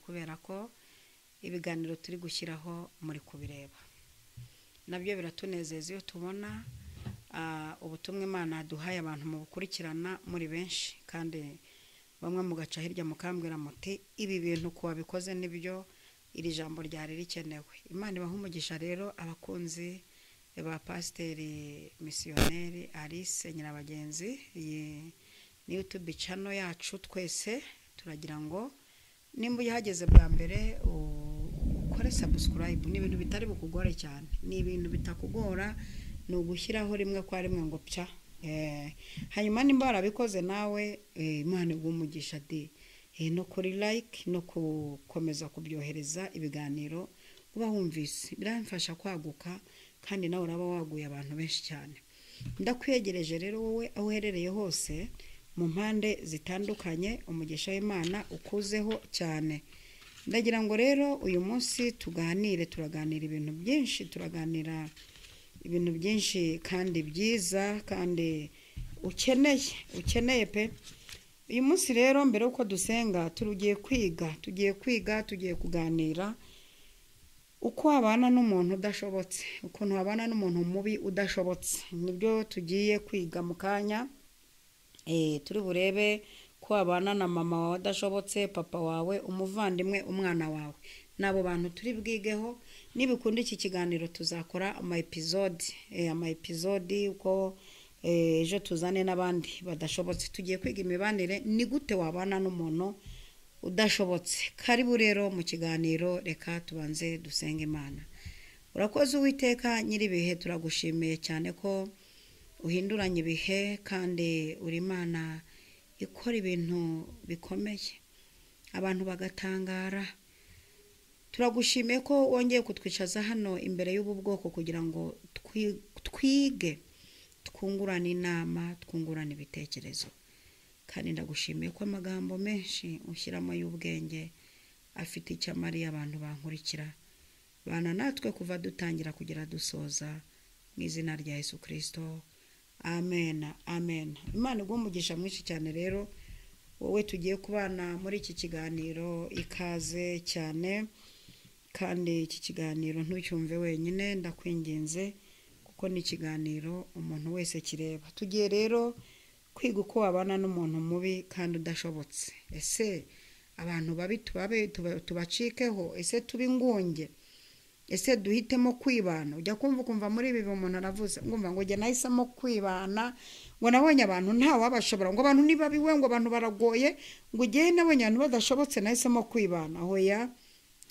kubera ko ibiganiro turi gushyiraho muri kubireba. Nabyo biratunezeza iyo tubona ubutumwa Imana duhaye abantu mu bukurikirana muri benshi, kandi bamwe mugaca hirya mukambwira muti ibi bintu ko wabikoze nibyo iri jambo ryari rikenewe. Imana ibaha umugisha rero abakunzi ba Pasiteri Misiyoneri Alice Nyirabagenzi. Iyi ni YouTube channel yacu, twese turagira ngo nimba uyahageze bwa mbere ukore subscribe. Ni ibintu bitari bukugore cyane, ni ibintu bitakugora, ni ugushyiraho rimwe kwa rimwe ngo pya. Hanyuma nimba warabikoze nawe, Imana igumugisha de no kuri like no gukomeza kubyohereza ibiganiro uba wumvise, biramfasha kwaguka kandi nawe uraba waguye abantu benshi cyane. Ndakwiyegereje rero wowe aho uherereye hose mu mpande zitandukanye, umugisha w'Imana ukuzeho cyane. Ndagira ngo rero uyu munsi turaganira ibintu byinshi, turaganira ibintu byinshi kandi byiza kandi ukeneye pe. Uyu munsi rero mbere uko dusenga tugiye kuganira uko abana n'umuntu udashobotse, ukuntu abana n'umuntu mubi udashobotse. Nibyo tugiye kwiga mu kanya. Turi burebe ko abana na mama wawe udashobotse, papa wawe, umuvandimwe, umwana wawe. Nabo bantu turi bwigeho. Nibikunda iki kiganiro tuzakora ama episode uko ejo tuzane n'abandi badashobotse. Tugiye kwiga imibanire, ni gute wabana n'umuntu udashobotse. Karibu rero mu kiganiro, reka tubanze dusenga Imana. Urakoze Uwiteka nyiribihe, turagushimiye cyane ko uhinduranye ibihe kandi uri Imana ikora ibintu bikomeye abantu bagatangara. Turagushimiye ko wongeye kutwicaza hano imbere y'ubu bwoko kugira ngo twige, twungurane inama, twungurane ibitekerezo. Kandi ndagushimiye ko amagambo menshi ushyiramo y'ubwenge afite icyo amariye abantu bankurikira. Bana natwe kuva dutangira kugera dusoza, mu izina rya Yesu Kristo, amen, amen. Imana igumugisha mwinshi cyane rero wowe tugiye kubana muri iki kiganiro, ikaze cyane. Kandi iki kiganiro ntucyumve wenyine, ndakwinginze kuko ni ikiganiro umuntu wese kireba. Tugiye rero kwiga uko wabana n'umuntu mubi kandi udashobotse. Ese abantu babi tubacikeho? Ese tubingunge? Ese duhitemo kwibana? Ujya kumva muri ibi umuntu aravuze ngumva ngo jye nahisemo kwibana, ngo nabonye abantu nta wabashobora, ngo abantu nibabiwe, ngo abantu baragoye, ngo jye nabonye abantu badashobotse nahisemo kwibana. Hoya,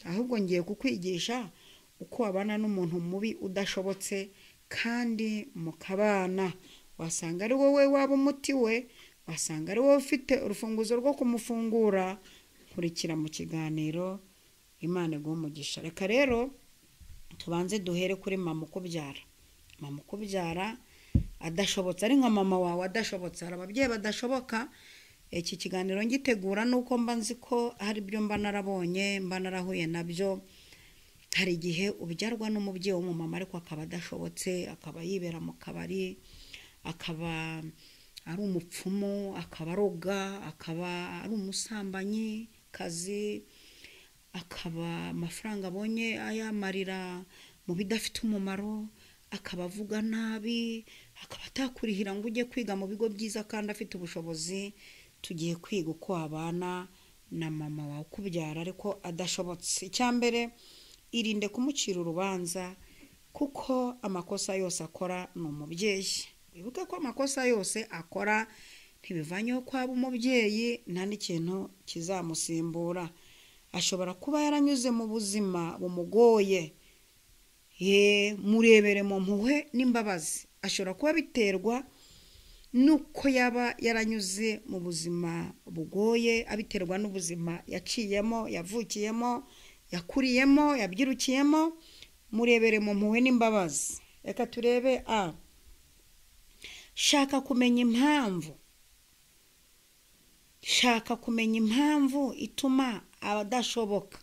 ahubwo ngiye kukwigisha uko wabana n'umuntu mubi udashobotse kandi mukabana. Wasanga ari wowe waba umuti we, wasanga ari wowe ufite urufunguzo rwo kumufungura. Nkurikira mu kiganiro, Imana igumugisha. Reka rero tubanze duhere kuri mama ukubyara. Mama ukubyara adashobotse, ari nka mama wawe adashobotse. Hari ababyeyi badashoboka. Iki kiganiro ngitegura nuko mba nzi ko hari ibyo mba narabonye, mba narahuye nabyo. Hari igihe ubyarwa n'umubyeyi w'umumama ariko akaba adashobotse, akaba yibera mu kabari, akaba ari umupfumu, akaba aroga, akaba ari umusambanyi kazi, akaba amafaranga abonye ayamarira mu bidafite umumaro, akaba avuga nabi, akaba atakurihira ngo ujye kwiga mu bigo byiza kandi afite ubushobozi. Tugiye kwiga uko wabana na mama wawe ukubyara ariko adashobotse. Icyambere, irinde kumucira urubanza kuko amakosa yose akora ni umubyeyi. Wibuke ko amakosa yose akora ntibivanyeho kwaba umubyeyi, nta n'ikintu kizamusimbura. Ashobora kuba yaranyuze mu buzima bumugoye, murebere mu mpuhwe n'imbabazi. Ashobora kuba biterwa nuko yaba yaranyuze mu buzima bugoye, abiterwa n'ubuzima yaciyemo, yavukiyemo, yakuriyemo, yabyirukiyemo. Murebere mu mpuhwe n'imbabazi. Reka turebe shaka kumenya impamvu. Shaka kumenya impamvu ituma adashoboka.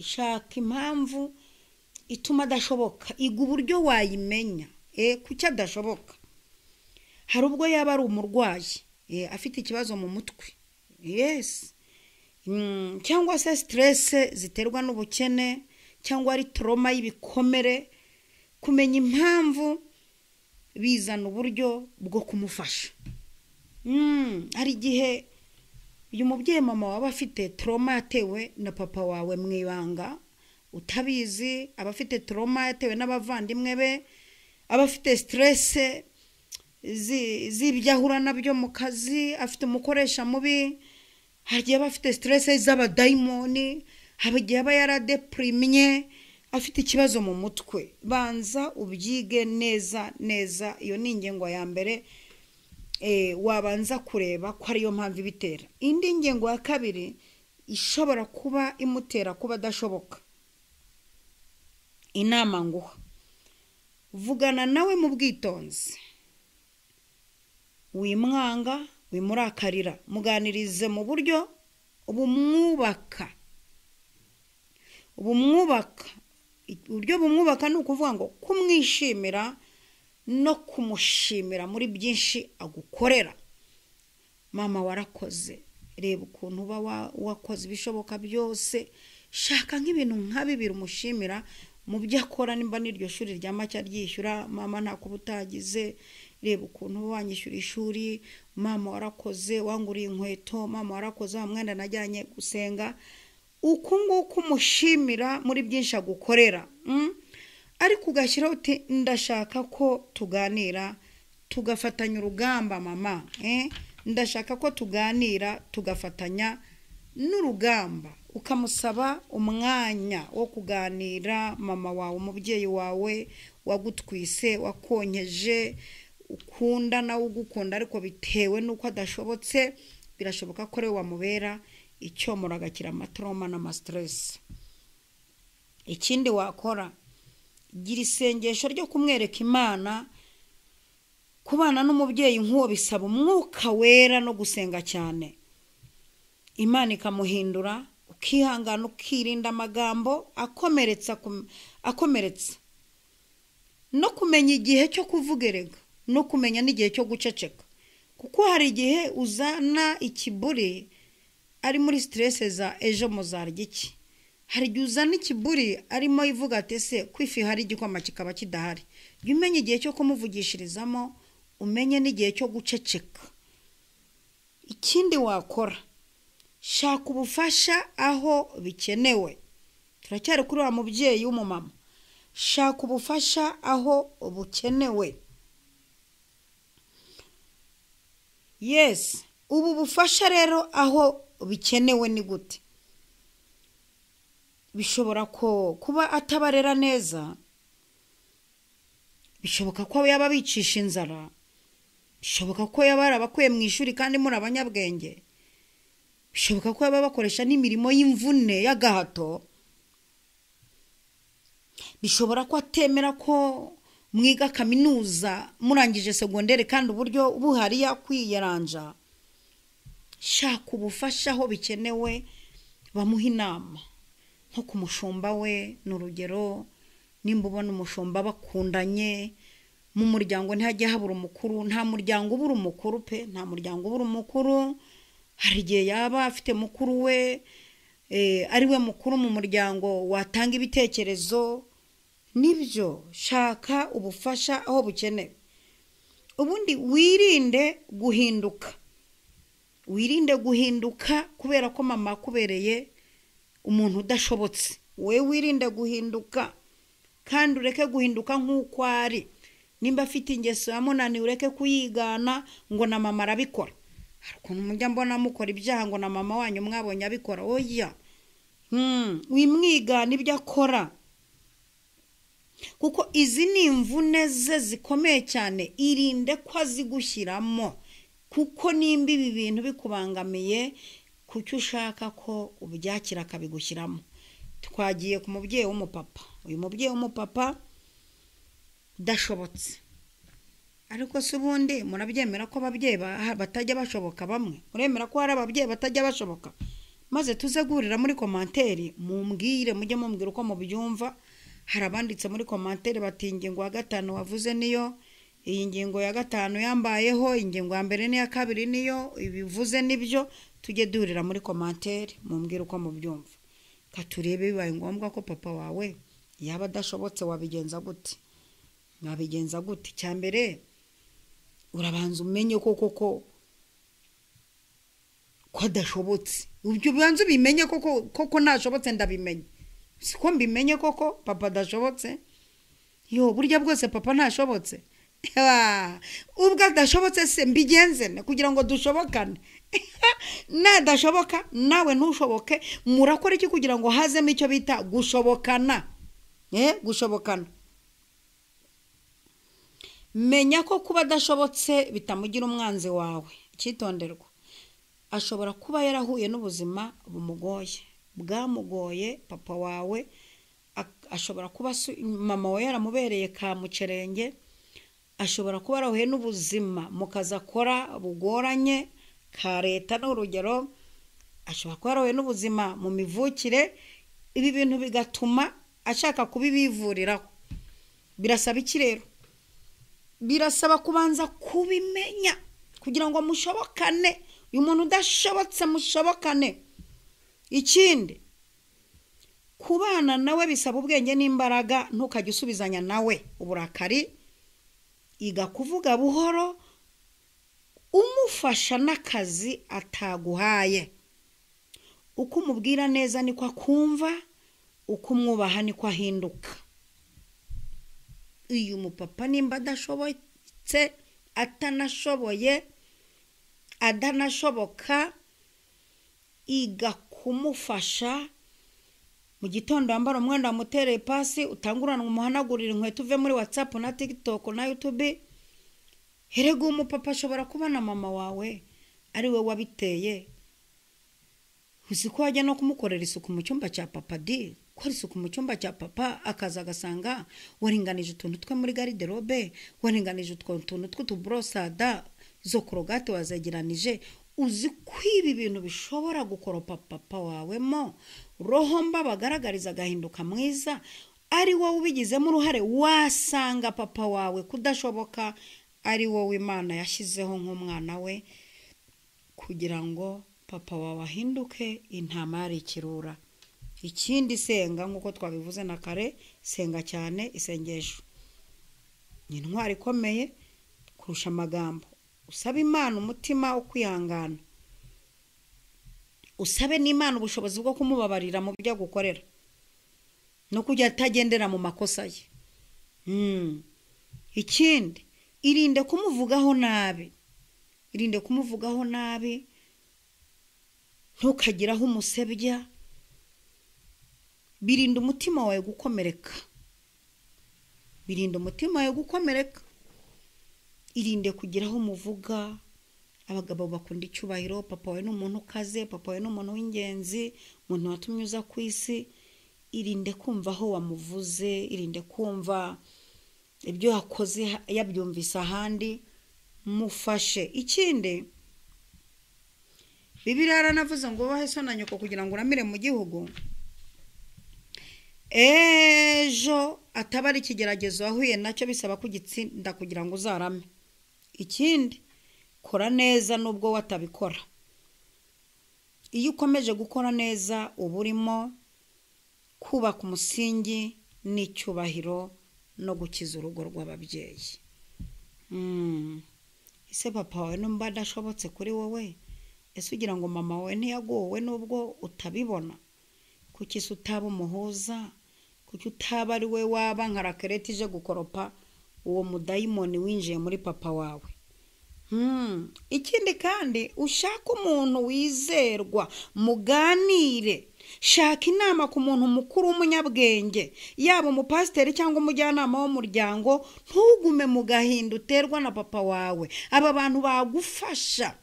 Shaka impamvu ituma adashoboka. Iga uburyo wayimenya kuki adashoboka. Hari ubwo yaba ari umurwayi, afite ikibazo mu mutwe. Yes. cyangwa se stress ziterwa n'ubukene cyangwa ari trauma y'ibikomere, kumenya impamvu bizana uburyo bwo kumufasha. Hari igihe uyu mubyeyi mama waba afite trauma yatewe na papa wawe mwibanga utabizi, abafite trauma yatewe n'abavandimwe be, abafite stress z'ibyahura nabyo mu kazi, afite umukoresha mubi, hagiye abafite stress z'abadayimoni, hagiye aba yaradeprimye, afite ikibazo mu mutwe. Banza ubyige neza neza, iyo ni ingengo ya mbere wabanza kureba ko ariyo mpamvu ibitera. Indi ngengo ya kabiri ishobora kuba imutera kuba adashoboka, inama nguha, vugana nawe mu bwitonzi, wimwanga, wimurakarira, muganirize mu buryo bumwubaka. Uburyo bumwubaka ni ukuvuga ngo kumwishimira no kumushimira muri byinshi agukorera. Mama warakoze, reba ukuntu uba wakoze ibishoboka byose, shaka nk'ibintu nka bibiri umushimira mu byo akora. Nimba n'iryo shuri rya make ryishyura, mama ntako butagize, reba ukuntu wanyishyura ishuri, mama warakoze, wanguriye inkweto, mama warakoze, wa mwenda najyanye gusenga. Uko nguko umushimira muri byinshi agukorera. Ariko ugashyiraho uti ndashaka ko tuganira tugafatanya urugamba mama, ndashaka ko tuganira tugafatanya n'urugamba. Ukamusaba umwanya wo kuganira mama wawe, umubyeyi wawe wagutwise, wakonyeje, ukunda nawe ugukunda, ariko bitewe nuko adashobotse, birashoboka ko rewe wamubera icyo muragakira amatrauma n'amastress. Ikindi wakora, gira isengesho ryo kumwereka Imana. Kubana n'umubyeyi nk'uwo bisaba umwuka wera no gusenga cyane. Imana ikamuhindura, ukihangana, ukirinda amagambo akomeretsa, no kumenya igihe cyo kuvuga erega, no kumenya n'igihe cyo guceceka. Kuko hari igihe uzana ikiburi ari muri stress za ejo muzarya iki, hari igihe uzana ikiburi arimo ivuga ati se kwifi hari igikoma kikaba kidahari. Jya umenya igihe cyo kumuvugishirizamo, umenye n'igihe cyo guceceka. Ikindi wakora, shaka ubufasha aho bikenewe. Turacyari kuri wa mubyeyi w'umumama, shaka ubufasha aho bukenewe. Yes, ubu bufasha rero aho bikenewe ni gute? Bishobora ko kuba atabarera neza, bishoboka ko yaba bicisha inzara, bishoboka ko yaba arabakuye mu ishuri kandi muri abanyabwenge, bishoboka ko yaba bakoresha n'imirimo y'imvune y'agahato, bishobora ko atemera ko mwiga kaminuza murangije segondere kandi uburyo buhari yakwiyaranja. Shaka ubufasha aho bikenewe, bamuha inama. Nko ku mushumba we, n'urugero, nimba ubona umushumba bakundanye mu muryango ntihajye habura umukuru. Nta muryango ubura umukuru pe, nta muryango ubura umukuru. Hari igihe yaba afite mukuru we, ari we mukuru mu muryango, watanga ibitekerezo. Nibyo, shaka ubufasha aho bukenewe. Ubundi wirinde guhinduka. Wirinde guhinduka kubera ko mama akubereye umuntu udashobotse. We wirinde guhinduka kandi ureke guhinduka nk'uko ari. Nimba afite ingeso yamunani ureke kuyigana ngo na mama arabikora. Ariko mujya mbona mukora ibyaha ngo na mama wanyu mwabonye abikora. Oya, wimwigana ibyo akora, kuko izi ni imvune ze zikomeye cyane. Irinde ko azigushyiramo, kuko nimba ibi bintu bikubangamiye, kucyo ushaka ko ubyakira akabigushyiramo. Twagiye ku mubyeyi w'umupapa. Uyu mubyeyi w'umupapa udashobotse, ariko se ubundi murabyemera ko ababyeyi batajya bashoboka? Bamwe muremera ko hari ababyeyi batajya bashoboka? Maze tuzegurira muri komanteri, mumbwire, mujye mumbwira uko mubyumva. Hari abanditse muri komanteri bati ingingo ya 5 wavuze niyo, iyi ngingo ya 5 yambayeho, ingingo ya mbere n'iya kabiri niyo, ibivuze nibyo. tujye duhurira muri commentaire mumbwira uko mubyumva katurebe bibaye ngombwa ko papa wawe yaba adashobotse wabigenza gute mwabigenza gute cyambere urabanza umenye koko adashobotse ubyo banze bimenye koko ntashobotse ndabimenye siko mbimenye koko papa adashobotse yo burya bwose papa ntashobotse ubwo adashobotse se mbigenze kugira ngo dushobokane nadashoboka nawe ntushoboke murakora iki kugira ngo hazemo icyo bita gushobokana gushobokana menya ko kuba adashobotse bitamugira umwanzi wawe cyitonderwa ashobora kuba yarahuye n'ubuzima bumugoye bwamugoye papa wawe ashobora kuba mama we yaramubereye ka mucerenge ashobora kuba yarahuye n'ubuzima mukaza akora bugoranye ka leta n'urugero ashobora kuba yarahuye n'ubuzima mu mivukire ibi bintu bigatuma ashaka kubibivuriraho birasaba iki rero birasaba kubanza kubimenya kugira ngo mushobokane uyu muntu udashobotse mushobokane ikindi kubana nawe bisaba ubwenge n'imbaraga ntukajye usubizanya nawe uburakari iga kuvuga buhoro umufasha n'akazi ataguhaye uko umubwira neza niko akumva uko umwubaha niko ahinduka uyu mupapa nimba adashobotse atanashoboye adanashoboka iga kumufasha mu gitondo ambara umwenda mutereye pasi utangurana umuhanagurira inkweto uve muri WhatsApp na TikTok na YouTube herego umupapa ashobora kuba na mama wawe ari we wabiteye uzi ko wajya no kumukorera isuku mu cyumba cya papa di ko isuku mu cyumba cya papa akaza gasanga waringanije utuntu twe muri garderobe waringanije utuntu tw'utubrosada zo korogate wazegeranije uzi kwiba ibintu bishobora gukoropa papa wawe mo roho mba bagaragariza agahinduka mwiza ari wowe ubigizemo uruhare wasanga papa wawe kudashoboka ari wowe Imana yashyizeho nk'umwana we kugira ngo papa wawe ahinduke intama yari ikirura ikindi senga nkuko twabivuze na kare senga cyane isengesho ni intwari ikomeye kurusha amagambo usabe Imana umutima wo kwihangana usabe n'Imana ubushobozi bwo kumubabarira mu byo gukorera no kujya atagendera mu makosa ye ikindi irinde kumuvugaho nabi ntukagiraho umusebya birinda umutima wawe gukomereka irinde kugiraho umuvuga abagabo bakunda icyubahiro papa wawe n'umuntu ukaze papa wawe n'umuntu w'ingenzi umuntu watumye uza ku isi irinde kumva aho wamuvuze irinde kumva ibyo yakoze yabyumvise ahandi mufashe ikindi Bibiliya yaranavuze ngo bahe so na nyoko kugira ngo uramire mu gihugu ejo atabari ikigeragezo wahuye nacyo bisaba kugitsinda kugira ngo uzarame ikindi kora neza nubwo watabikora iyo ukomeje gukora neza uburimo kubaka umusingi n'icyubahiro no gukiza urugo rw'ababyeyi ese papa wawe numba adashobotse kuri wowe ese ugira ngo mama wawe ntiyagowe nubwo utabibona kuki se utaba umuhuza kuki utaba ari we waba nka rakereti ije gukoropa uwo mudayimoni winjiye muri papa wawe ikindi kandi ushaka umuntu wizerwa muganire shaka inama ku muntu mukuru w'umunyabwenge yaba umupasiteri cyangwa umujyanama w'umuryango ntugume mu gahinda uterwa na papa wawe aba bantu bagufasha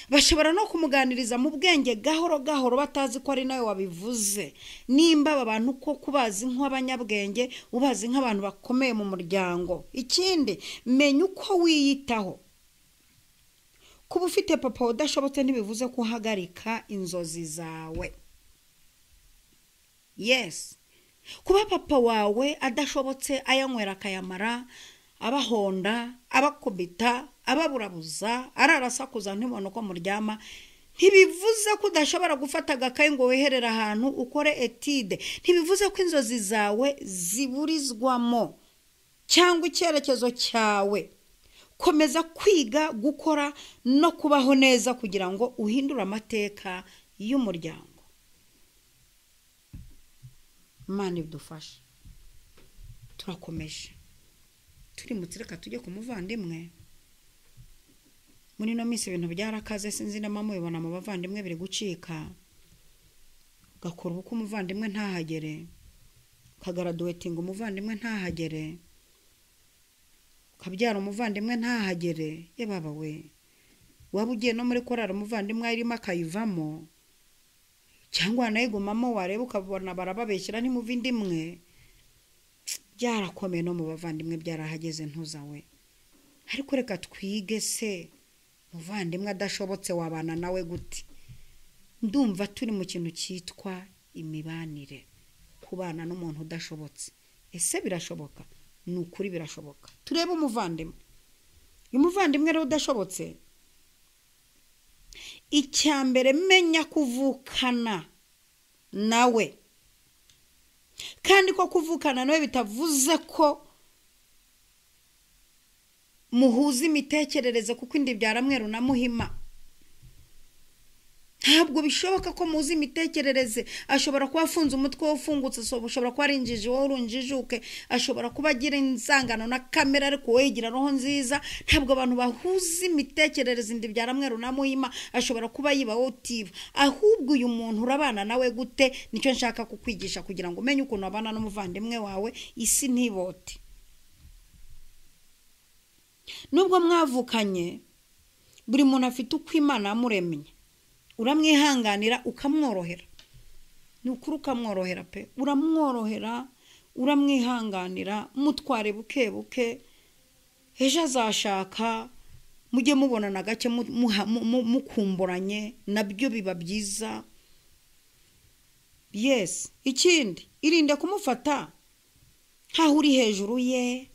bashobora no kumuganiriza mu bwenge gahoro gahoro batazi ko ari nawe wabivuze nimba aba bantu ko kubazi nk'abanyabwenge ubazi nk'abantu bakomeye mu muryango ikindi menya uko wiyitaho kuba ufite papa udashobotse ntibivuze ko uhagarika inzozi zawe yes kuba papa wawe adashobotse ayanywera akayamara abahonda abakubita ababurabuza ararasakuza ntibone uko muryama ntibivuze ko udashobora gufata agakayi ngo weherere ahantu ukore etide, ntibivuze ko inzozi zawe ziburizwamo cyangwa icyerekezo cyawe. Komeza kwiga, gukora no kubaho neza kugira ngo uhindure amateka y'umuryango. Imana idufashe. Turakomeje, turi mutsireka tujye ku muvandimwe. Muri no minsi ibintu byarakaze, sinzi na mama ubibona mu bavandimwe biri gucika. Gakora uko umuvandimwe ntahagere, kagaraduwetinga umuvandimwe ntahagere, kabyara umuvandimwe ntahagere. Ye baba we, waba ugiye no muri korara umuvandimwe arimo akayivamo, cyangwa anayigumamo wareba ukabona barababeshyira ntimuvindimwe. Byarakomeye no mu bavandimwe byarahageze ntuzawe. Ariko reka twige se, muvandimwe adashobotse wabana nawe gute? Ndumva turi mu kintu cyitwa imibanire, kubana n'umuntu udashobotse. Ese birashoboka? Ni ukuri birashoboka. Turebe umuvandimwe. Umuvandimwe rero udashobotse, icyambere menya kuvukana nawe. Kandi ko kuvukana nawe bitavuze ko muhuza imitekerereze, kuko indi byaramweru na muhima. Ntabwo bishoboka ko muzi imitekerereze. Ashobora kuba afunze umutwe ufungutse, ashobora kuba arinjije wowe urunjijuke, ashobora kuba agira insangano na kamera ariko wowe yigira roho nziza. Ntabwo abantu bahuza imitekerereze, indi byaramweru na muhima. Ashobora kuba yiba wowe utiba. Ahubwo uyu muntu urabana nawe gute, nicyo nshaka kukwigisha kugira ngo umenye ukuntu abana n'umuvandimwe wawe isi ntibote. Nubwo mwavukanye, buri muntu afite uko Imana yamuremye. Uramwihanganira ukamworohera. Ni ukuri ukamworohera pe. Uramworohera, uramwihanganira, mutware buke buke. Ejo azashaka, mujye mubonana gake mukumburanye, nabyo biba byiza. Yes, ikindi irinde kumufata nkaho uri hejuru ye.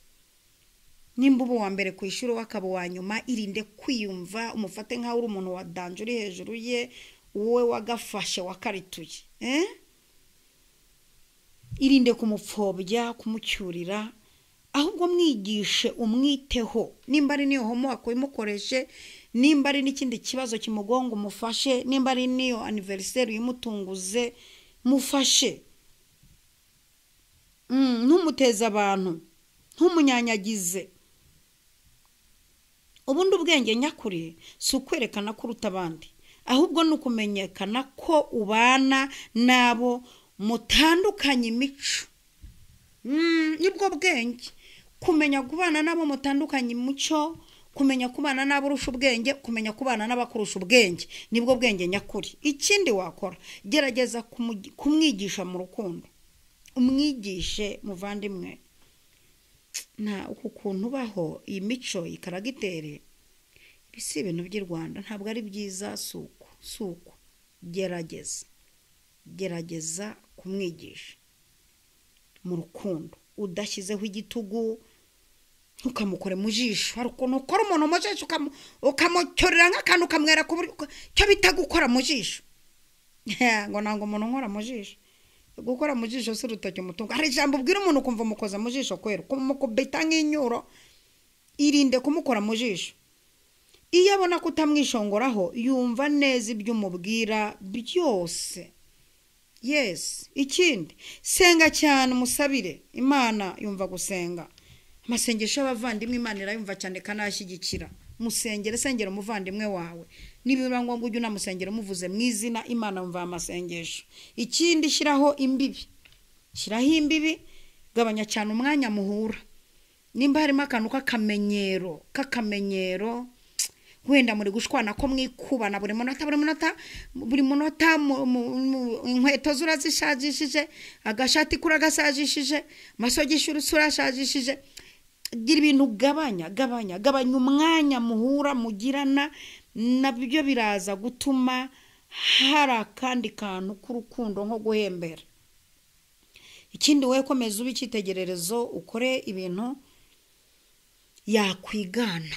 Nimba ubu wa mbere ku ishuri wakaba wa nyuma, irinde kwiyumva umufate nkaho uri umuntu wa danje uri hejuru ye, wowe wagafashe wakarituye. Irinde kumupfobya, kumucyurira, ahubwo mwigishe, umwiteho. Nimba ari niyo homework imukoreshe, nimba ari n'ikindi kibazo kimugonga umufashe, nimba ari niyo anniversaire yimutunguze mufashe. Ntumuteza abantu, ntumunyanyagize. Ubundi ubwenge nyakuri si ukwerekana ko uruta abandi, ahubwo ni ukumenyekana ko ubana nabo mutandukanye imico. Nibwo bwenge, kumenya kubana nabo mutandukanye imico, kumenya kubana nabo urusha ubwenge, kumenya kubana n'abakurusha ubwenge, nibwo bwenge nyakuri. Ikindi wakora, gerageza kumwigisha mu rukundo. Umwigishe muvandimwe na ukuntu baho iyi mico ikaragitere. Bisi ibintu by'i Rwanda ntabwo ari byiza. Suko gerageza kumwigisha mu rukundo, udashyizeho igitugu. Ntukamukore mu jisho. Hari ukuntu ukora umuntu mu jisho ukamutyorera nk'akantu ukamwera ku buryo cyo bita gukora mu jisho. Ngo ntango umuntu nkora mu jisho. Gukora mu jisho si urutoki umutungo. Hari ijambo ubwira umuntu kumva umukoza mu jisho kwera, kumukubita nk'inyuro. Irinde kumukora mu jisho. Iyo abona kutamwishongoraho, yumva neza ibyo umubwira byose. Yes, ikindi senga cyane, umusabire. Imana yumva gusenga. Amasengesho y'abavandimwe Imana irayumva cyane kanashyigikira. Musengere, sengera umuvandimwe wawe. Nibiba ngombwa ujye unamusengera umuvuze mu izina, Imana yumva amasengesho. Ikindi shiraho imbibi. Shiraho imbibi, gabanya cyane umwanya muhura. Nimba harimo akantu k'akamenyero, wenda muri gushwana ko mwikubana buri munota inkweto zurazishajishije, agashati kura gasajishije, masogisho urashajishije. Gira ibintu gabanya umwanya muhura mugirana, nabyo biraza gutuma hari akandi kantu k'urukundo nko guhembera. Ikindi we komeza uba icyitegererezo, ukore ibintu yakwigana.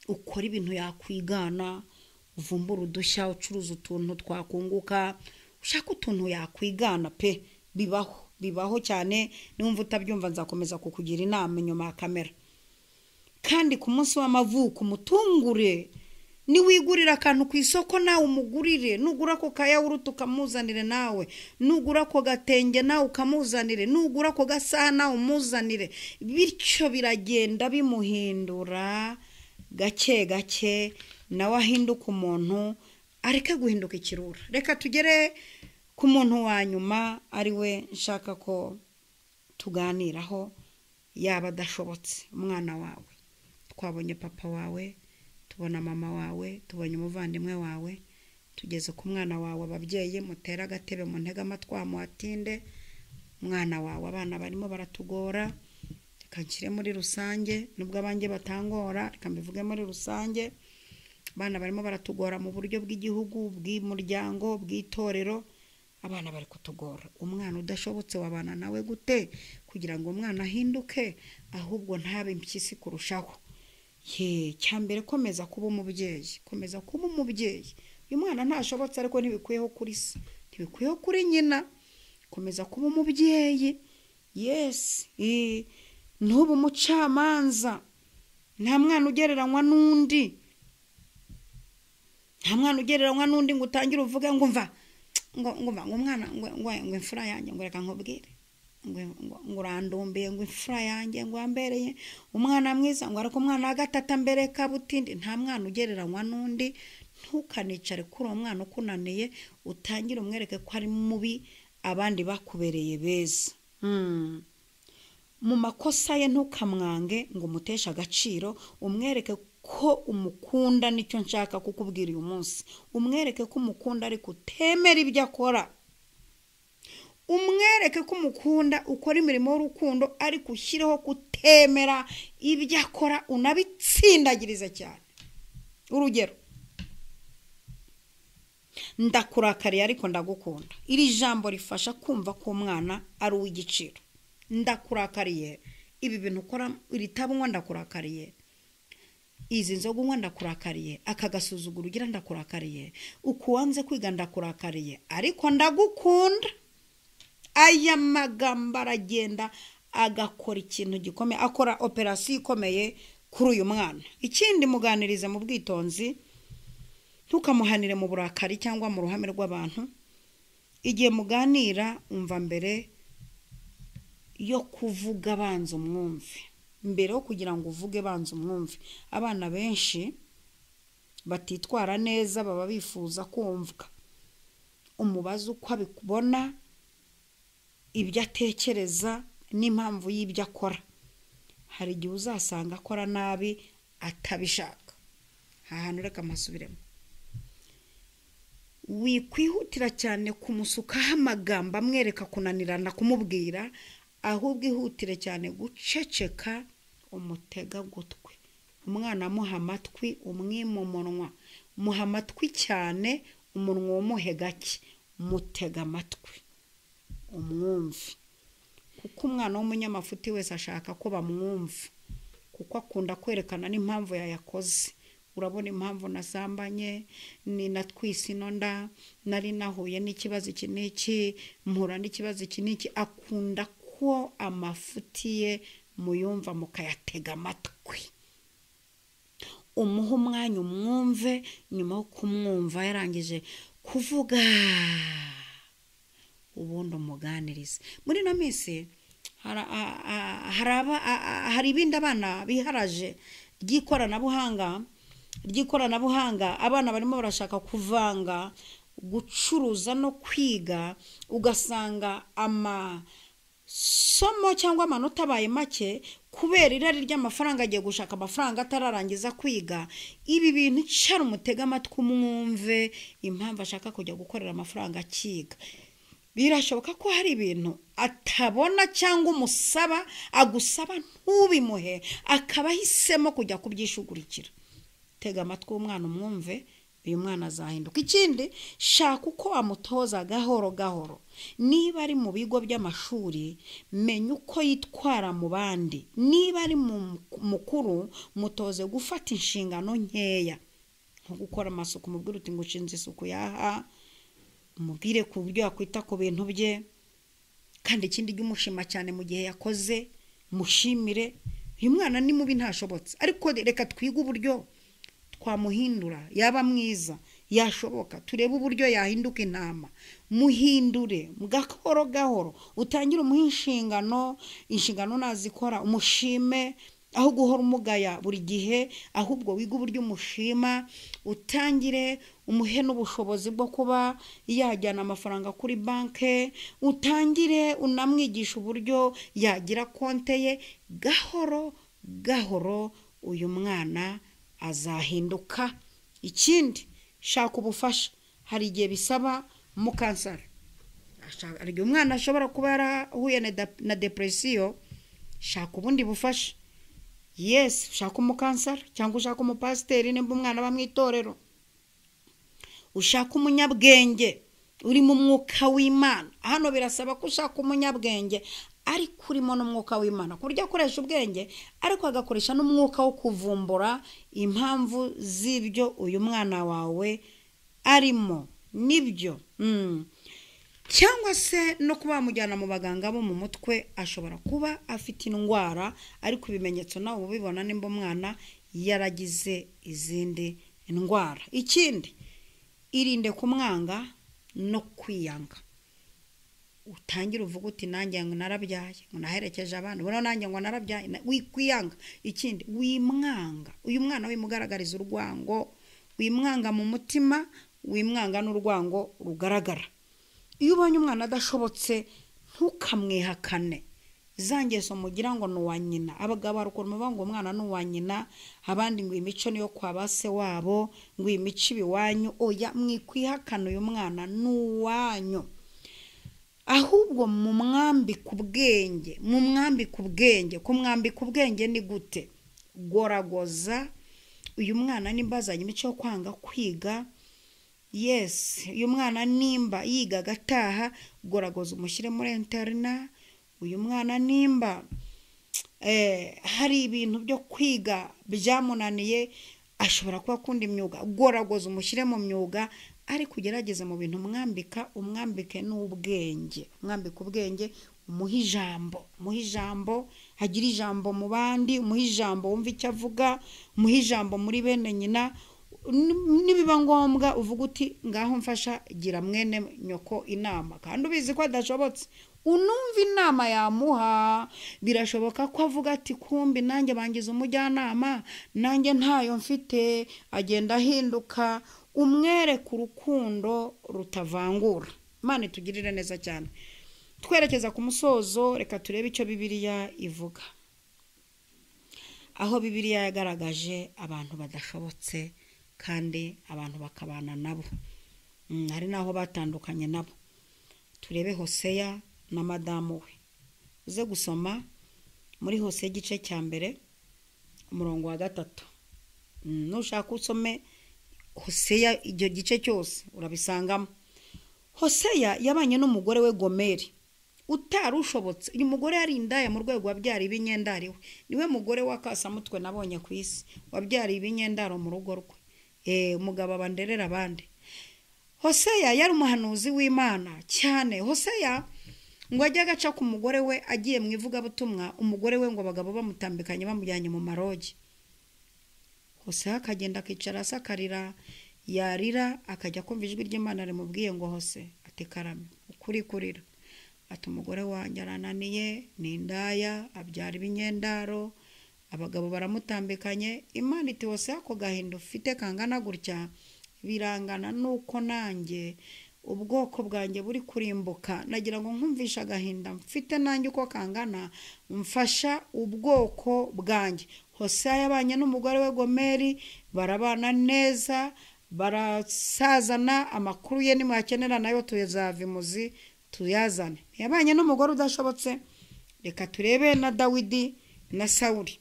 Ukora ibintu yakwigana, uvumbura udushya ucuruza utuntu twakunguka ushaka utuntu yakwigana pe bibaho cyane numva utabyumva nzakomeza kukugira inama nyuma ya kamera kandi ku munsi w'amavuko umutungure ni wigurira akantu ku isoko nawe umugurire nugura ko kayawurutu ukamuzanire nawe nugura ko gatenge nawe ukamuzanire nugura ko gasaha nawe umuzanire bityo biragenda bimuhindura gake gake nawe ahinduka umuntu areke guhinduka ikirura reka tugere ku muntu wa nyuma ari we nshaka ko tuganiraho yaba adashobotse umwana wawe twabonye papa wawe tubona mama wawe tubonye umuvandimwe wawe tugeze ku mwana wawe ababyeyi mutera agatebe mu ntega amatwa muhatinde umwana wawe abana barimo baratugora reka nshyire muri rusange nubwo abanjye batangora reka mbivuge muri rusange abana barimo baratugora mu buryo bw'igihugu bw'umuryango bw'itorero abana bari kutugora umwana udashobotse wabana nawe gute kugira ngo umwana ahinduke ahubwo ntabe impyisi kurushaho cyambere komeza kuba umubyeyi uyu mwana ntashobotse ariko ntibikwiyeho kuri se ntibikwiyeho kuri nyina komeza kuba umubyeyi yes ntuba umucamanza nta mwana ugereranywa n'undi ngo utangire uvuge ngo mva ngo umwana ngo imfura yanjye ngo reka nkubwire ngo urandombe ngo imfura yanjye ngo ambereye umwana mwiza ngo ariko umwana agatata mbere kabutindi nta mwana ugereranywa n'undi ntukanicare kuri uwo mwana ukunaniye utangire umwereke ko ari mubi abandi bakubereye beza mu makosa ye ntukamwange ngo umuteshe agaciro umwereke ko umukunda nicyo nshaka kukubwira uyu munsi umwereke ko umukunda ariko utemera ibyo akora umwereke ko umukunda ukora imirimo y'urukundo ariko ushyireho kutemera ibyo akora unabitsindagiriza cyane urugero ndakurakariye ariko ndagukunda iri jambo rifasha kumva ko umwana ari uw'igiciro ndakurakariye ibi bintu ukora iri tabunwa ndakurakariye izi nzoga unywa ndakurakariye akagasuzugura ugira ndakurakariye ukuwanze kwiga ndakurakariye ariko ndagukunda aya magambo aragenda agakora ikintu gikomeye akora operasiyo ikomeye kuri uyu mwana ikindi muganirize mu bwitonzi ntukamuhanire mu burakari cyangwa mu ruhame rw'abantu igihe muganira umva mbere yo kuvuga banza umwumve mbere yo kugira ngo uvuge banza umwumve abana benshi batitwara neza baba bifuza kumvwa umubaza uko abikubona ibyo atekereza n'impamvu y'ibyo akora hari igihe uzasanga akora nabi atabishaka ahantu reka amasubiremo wikwihutira cyane kumusukaho amagambo amwereka kunanirana kumubwira ahubwo ihutire cyane guceceka umutega gutwi umwana muha amatwi umwima umunwa muha amatwi cyane umunwa umuhe gake mutega amatwi umwumve kuko umwana w'umunyamafuti wese ashaka ko bamwumva kuko akunda kwerekana n'impamvu yayakoze urabona impamvu nasambanye ni natwise ino nda nari nahuye n'ikibazo iki n'iki mpura n'ikibazo iki n'iki akunda ko amafuti ye muyumva mukayatega amatwi umuha umwanya umwumve nyuma yo kumwumva yarangije kuvuga ubundi umuganirize muri no minsi hari ibindi abana biharaje ry'ikoranabuhanga abana barimo barashaka kuvanga gucuruza no kwiga ugasanga amasomo cyangwa amanota abaye make kubera irari ry'amafaranga agiye gushaka amafaranga atararangiza kwiga ibi bintu cyari umutega amatwi umwumve impamvu ashaka kujya gukorera amafaranga akiga birashoboka ko hari ibintu atabona cyangwa umusaba agusaba ntubimuhe akaba ahisemo kujya kubyishugurikira tega amatwi umwana umwumve uyu mwana azahinduka ikindi shaka uko wamutoza gahoro gahoro niba ari mu bigo by'amashuri menya uko yitwara mu bandi niba ari mukuru mutoze gufata inshingano nkeya nko gukora amasuku mubwire uti ngo ushinze isuku yaha umubwire ku buryo yakwita ku bintu bye kandi ikindi cy'umushima cyane mu gihe yakoze mushimire uyu mwana ni mubi ntashobotse ariko reka twige uburyo twamuhindura yaba mwiza yashoboka turebe uburyo yahinduka intama muhindure gahoro gahoro utangire umuha inshingano nazikora umushime aho guhora umugaya buri gihe ahubwo wiga uburyo umushima utangire umuhe n'ubushobozi bwo kuba yajyana amafaranga kuri banke utangire unamwigisha uburyo yagira konte ye gahoro gahoro uyu mwana azahinduka ikindi shaka ubufasha hari igihe bisaba mukansara hari umwana ashobora kuba yarahuye na depression shaka ubundi bufasha yes ushaka umukansara cyangwa ushaka umupasiteri nimba umwana bamwitorero ushaka umunyabwenge uri mu mwuka w'Imana hano birasaba ko ushaka umunyabwenge ariko urimo n'umwuka w'Imana kurya akoresha ubwenge ariko agakoresha n'umwuka wo kuvumbura impamvu z'ibyo uyu mwana wawe arimo nibyo cyangwa se no kuba mujyana mu baganga bo mu mutwe ashobora kuba afite indwara ariko ibimenyetso nawe ubibona nimba umwana yaragize izindi indwara ikindi irinde kumwanga no kwiyanga utangira uvuga uti nanjye ngo narabyaye ngo naherekeje abana ubona nanjye ngo narabyaye wikwiyanga ikindi wimwanga uyu mwana wimugaragariza urwango wimwanga mu mutima wimwanga n'urwango rugaragara iyo ubonye umwana adashobotse ntukamwihakane zangeso mugira ngo nuwa nyina abagabo barukora ngo umwana nuwa nyina abandi ngo imico niyo kwa base wabo ngo imico ibiwanyu oya mwikwihakana uyu mwana nuwanyu ahubwo mu mwambi kubwenge kumwambika ubwenge ni gute goragoza uyu mwana nimbazanye imico yo kwanga kwiga yes uyu mwana nimba yiga gataha goragoza umushyire muri interna uyu mwana nimba hari ibintu byo kwiga byamunaniye ashobora kuba akunda imyuga goragoza umushyire mu myuga ari kugerageza mu bintu umwambike n'ubwenge umwambike ubwenge umuha ijambo hagira ijambo mu bandi umuha ijambo wumva icyo avuga umuha ijambo muri bene nyina nibiba ngombwa uvuga uti ngaho mfasha gira mwene nyoko inama kandi ubizi ko adashobotse unumva inama yamuha birashoboka ko avuga ati kumbi nanjye bangiza umujyanama nanjye ntayo mfite agenda ahinduka umwereka urukundo rutavangura Imana itugirire neza cyane twerekeza ku musozo reka turebe icyo Bibiliya ivuga aho Bibiliya yagaragaje abantu badashobotse kandi abantu bakabana nabo hari naho batandukanye nabo turebe Hoseya na madamu we uze gusoma muri Hoseya igice cya mbere umurongo wa 3 nushaka usome Hoseya icyo gice cyose urabisangamo Hoseya yabanye n'umugore we Gomeri utarushobotse uyu mugore yari indaya mu rwego wabyara ibinyendari we niwe mugore wakasamutwe nabonye ku isi wabyara ibinyendaro mu rugo rwe umugabo abanderera abandi Hoseya yari umuhanuzi w'Imana cyane Hoseya ngo ajya agaca ku mugore we agiye mu ivugabutumwa umugore we ngo abagabo bamutambikanye bamujyanye mu marogi Hoseya akagenda akicara asakarira yarira akajya kumva ijwi ry'Imana rimubwiye ngo Hose ati karame ukuri kurira ati umugore wanjye arananiye ni indaya abyara ibinyendaro abagabo baramutambikanye Imana iti Hoseya ako gahinda ufite kangana gutya birangana nuko nanjye ubwoko bwanjye buri kurimbuka nagira ngo nkumvisha agahinda mfite nanjye uko kangana mfasha ubwoko bwanjye Hoseya yabanye n'umugore we Gomeri barabana neza barasazana amakuru ye nimwakenera nayo tuyazavimuzi tuyazane yabanye n'umugore udashobotse reka turebe na Dawidi na Sawuli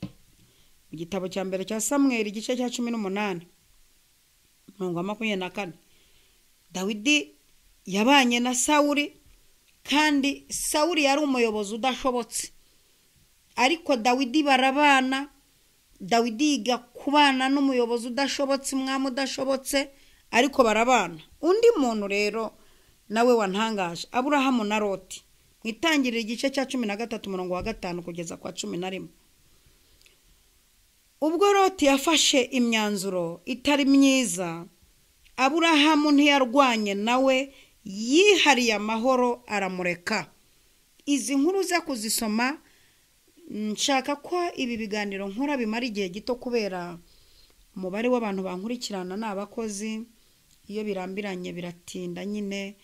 mu gitabo cya mbere cya Samuel igice cya 18 umurongo wa 24 Dawidi yabanye na Sawuli kandi Sawuli yari umuyobozi udashobotse ariko Dawidi barabana Dawidi yiga kubana n'umuyobozi udashobotse, umwami udashobotse, ariko barabana. Undi muntu rero nawe wantangaje, Aburahamu na Loti. Mwitangirira igice cya 13 umurongo wa 5 kugeza kwa 11. Ubwo Loti yafashe imyanzuro itari myiza, Aburahamu ntiyarwanye nawe, yihariye amahoro aramureka. Izi nkuru za kuzisoma, nshaka ko ibi biganiro nkora bimara igihe gito kubera umubare w'abantu bankurikirana n'abakozi. Iyo birambiranye biratinda nyine,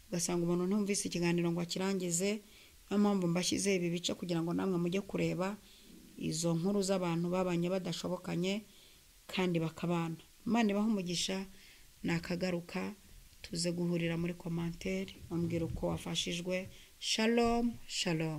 ugasanga umuntu ntumvise ikiganiro ngo akirangize. Niyo mpamvu mbashyize ibi bice kugira ngo namwe mujye kureba izo nkuru z'abantu babanye badashobokanye kandi bakabana. Imana ibahe umugisha. Nakagaruka tuze guhurira muri commentaire, umbwira uko wafashijwe. Shalom shalom.